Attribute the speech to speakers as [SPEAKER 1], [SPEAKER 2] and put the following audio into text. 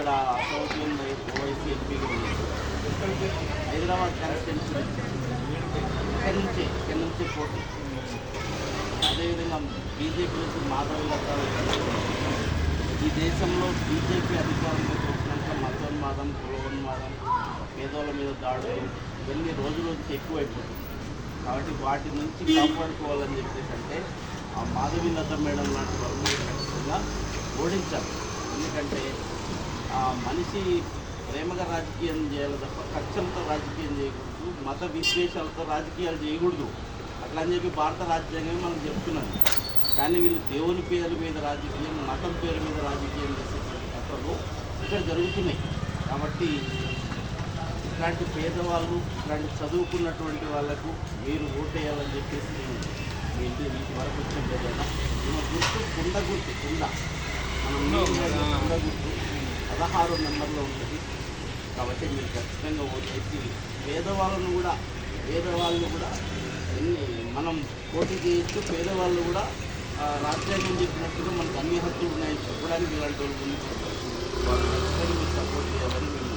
[SPEAKER 1] ఇక్కడ సౌత్ ఓవైసీ ఎంపీగా ఉన్నారు. హైదరాబాద్ కాన్స్టిట్యున్సీ ఇక్కడి నుంచి పోటీ. అదేవిధంగా బీజేపీ నుంచి మాధవీలత. ఈ దేశంలో బీజేపీ అధికారంలోకి వచ్చినాక మతోన్మాదం, కులోన్మాదం, పేదోళ్ళ మీద దాడులు ఇవన్నీ రోజు రోజుకి ఎక్కువైపోతుంది. కాబట్టి వాటి నుంచి కాపాడుకోవాలని చెప్పేసి అంటే ఆ మాధవీలత మేడం లాంటి వాళ్ళు ఖచ్చితంగా ఓడించాలి. ఎందుకంటే ఆ మనిషి ప్రేమగా రాజకీయం చేయాలి తప్ప ఖర్చులతో రాజకీయం చేయకూడదు, మత విద్వేషాలతో రాజకీయాలు చేయకూడదు. అట్లా అని చెప్పి భారత రాజ్యాంగమే మనం చెప్తున్నది. కానీ వీళ్ళు దేవుని పేరు మీద రాజకీయం, మతం పేరు మీద రాజకీయం చేసేటువంటి కథలు ఇక్కడ జరుగుతున్నాయి. కాబట్టి ఇట్లాంటి పేదవాళ్ళు, ఇట్లాంటి చదువుకున్నటువంటి వాళ్ళకు మీరు ఓటేయాలని చెప్పేసి నేను మీ ఇంటి వరకు వచ్చిన లేదన్నా. మన గుర్తు కుండ మనం కుండ గుర్తు 16 నెంబర్లో ఉంటుంది. కాబట్టి మీరు ఖచ్చితంగా ఓటేసి పేదవాళ్ళు కూడా మనం పోటీ చేయొచ్చు. పేదవాళ్ళు కూడా రాజ్యాంగం చెప్పినట్టుగా మనకు అన్ని హక్కులు ఉన్నాయని చెప్పడానికి ఇలాంటి వాళ్ళు ఖచ్చితంగా మీరు సపోర్ట్ చేయాలని మేము